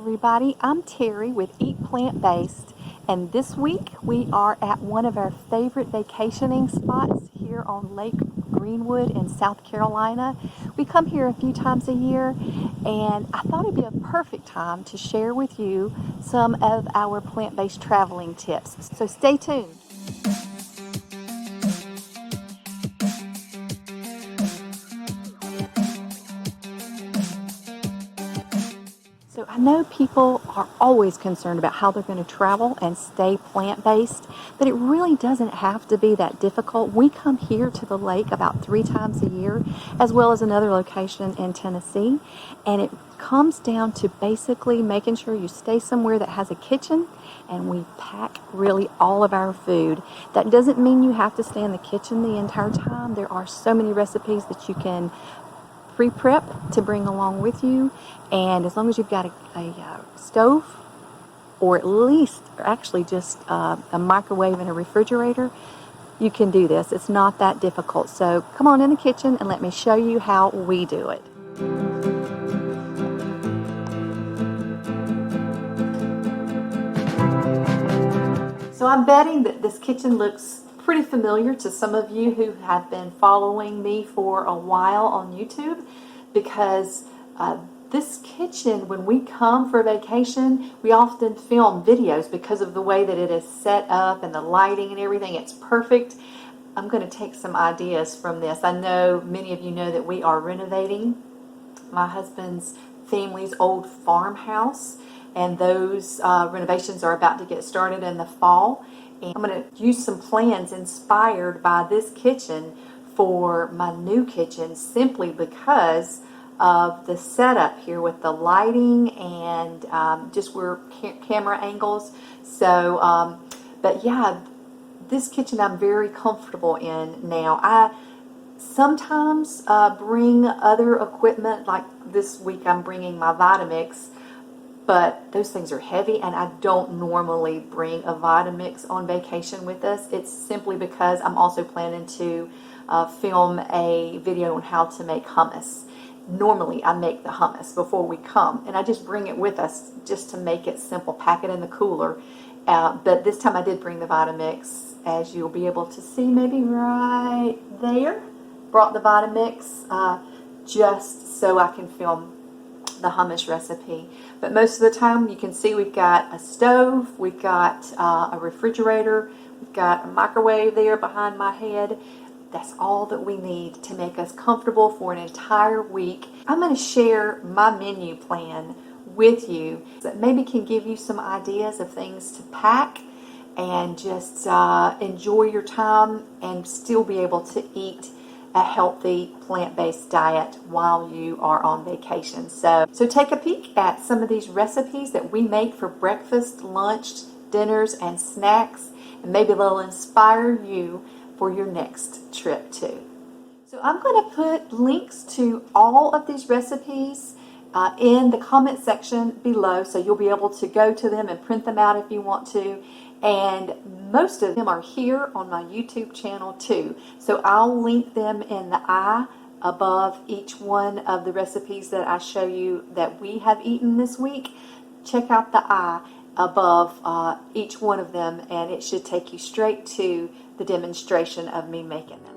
everybody. I'm Terry with Eat Plant-Based, and this week we are at one of our favorite vacationing spots here on Lake Greenwood in South Carolina. We come here a few times a year, and I thought it'd be a perfect time to share with you some of our plant-based traveling tips. So stay tuned. So I know people are always concerned about how they're going to travel and stay plant-based, but it really doesn't have to be that difficult. We come here to the lake about 3 times a year, as well as another location in Tennessee, and it comes down to basically making sure you stay somewhere that has a kitchen, and we pack really all of our food. That doesn't mean you have to stay in the kitchen the entire time. There are so many recipes that you can pre-prep to bring along with you, and as long as you've got a stove, or at least actually just a microwave and a refrigerator, you can do this. It's not that difficult. So come on in the kitchen and let me show you how we do it. So I'm betting that this kitchen looks pretty familiar to some of you who have been following me for a while on YouTube, because this kitchen, when we come for vacation, we often film videos because of the way that it is set up and the lighting and everything. It's perfect. I'm going to take some ideas from this. I know many of you know that we are renovating my husband's family's old farmhouse, and those renovations are about to get started in the fall. And I'm going to use some plans inspired by this kitchen for my new kitchen, simply because of the setup here with the lighting and just where camera angles. So, but yeah, this kitchen I'm very comfortable in now. I sometimes bring other equipment, like this week I'm bringing my Vitamix, but those things are heavy, and I don't normally bring a Vitamix on vacation with us. It's simply because I'm also planning to film a video on how to make hummus. Normally I make the hummus before we come, and I just bring it with us just to make it simple, pack it in the cooler. But this time I did bring the Vitamix, as you'll be able to see maybe right there. Brought the Vitamix just so I can film the hummus recipe. But most of the time, you can see we've got a stove, we've got a refrigerator, we've got a microwave there behind my head. That's all that we need to make us comfortable for an entire week. I'm going to share my menu plan with you that maybe can give you some ideas of things to pack and just enjoy your time and still be able to eat a healthy plant-based diet while you are on vacation. So take a peek at some of these recipes that we make for breakfast, lunch, dinners, and snacks, and maybe they'll inspire you for your next trip too. So I'm going to put links to all of these recipes in the comment section below, so you'll be able to go to them and print them out if you want to. And most of them are here on my YouTube channel too. So I'll link them in the eye above each one of the recipes that I show you that we have eaten this week. Check out the eye above each one of them, and it should take you straight to the demonstration of me making them.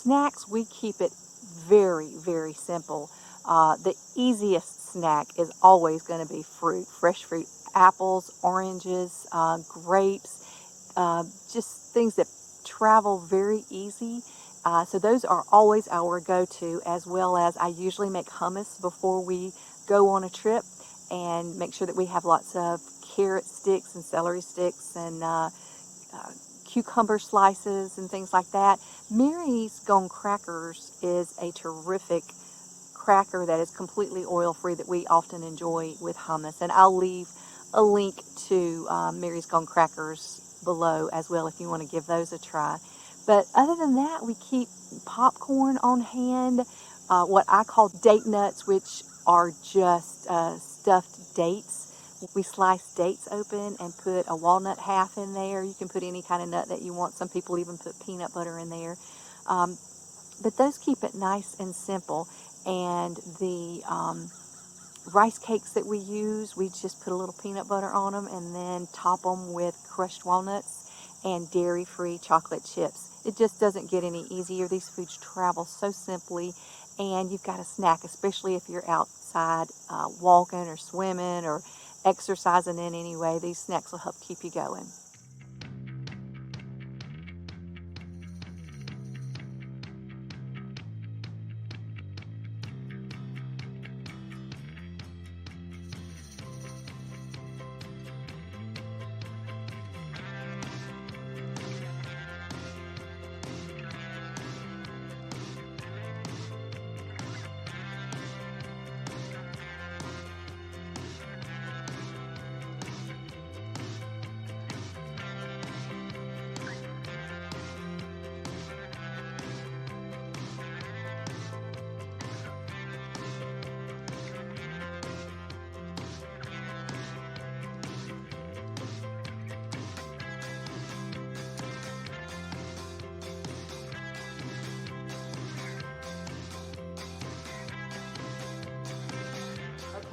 snacks, we keep it very, very simple. The easiest snack is always going to be fruit, fresh fruit, apples, oranges, grapes, just things that travel very easy. So those are always our go-to, as well as I usually make hummus before we go on a trip, and make sure that we have lots of carrot sticks and celery sticks and cucumber slices and things like that. Mary's Gone Crackers is a terrific cracker that is completely oil-free that we often enjoy with hummus, and I'll leave a link to Mary's Gone Crackers below as well if you want to give those a try. But other than that, we keep popcorn on hand, what I call date nuts, which are just stuffed dates. We slice dates open and put a walnut half in there. You can put any kind of nut that you want. Some people even put peanut butter in there. But those keep it nice and simple. And the rice cakes that we use, we just put a little peanut butter on them and then top them with crushed walnuts and dairy-free chocolate chips. It just doesn't get any easier. These foods travel so simply, and you've got a snack, especially if you're outside walking or swimming or exercising in any way. These snacks will help keep you going.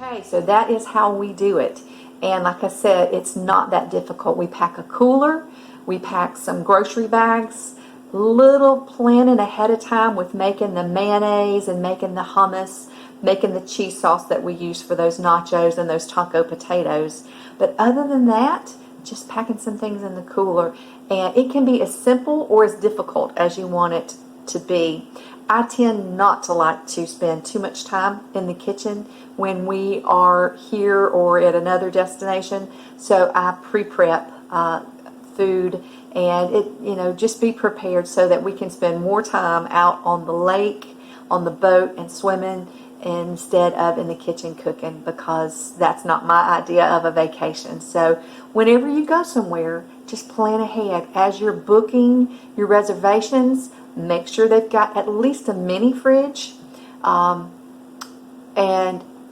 Okay, so that is how we do it. And like I said, it's not that difficult. We pack a cooler, we pack some grocery bags, little planning ahead of time with making the mayonnaise and making the hummus, making the cheese sauce that we use for those nachos and those taco potatoes. But other than that, just packing some things in the cooler. And it can be as simple or as difficult as you want it to be. I tend not to like to spend too much time in the kitchen when we are here or at another destination, so I pre-prep food, and just be prepared so that we can spend more time out on the lake, on the boat, and swimming instead of in the kitchen cooking, because that's not my idea of a vacation. So whenever you go somewhere, just plan ahead. As you're booking your reservations, make sure they've got at least a mini fridge, and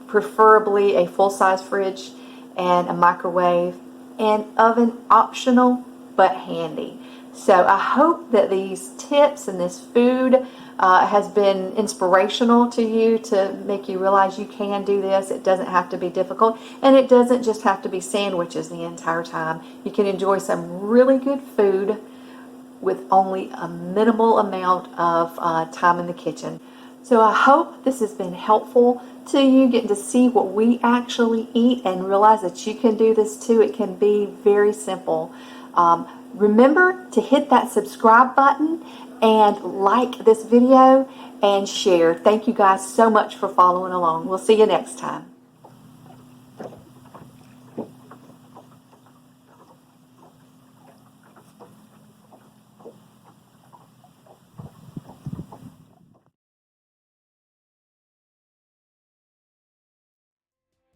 preferably a full-size fridge and a microwave and oven, optional but handy. So I hope that these tips and this food has been inspirational to you, to make you realize you can do this. It doesn't have to be difficult, and it doesn't just have to be sandwiches the entire time. You can enjoy some really good food with only a minimal amount of time in the kitchen. So I hope this has been helpful to you, getting to see what we actually eat and realize that you can do this too. It can be very simple. Remember to hit that subscribe button and like this video and share. Thank you guys so much for following along. We'll see you next time.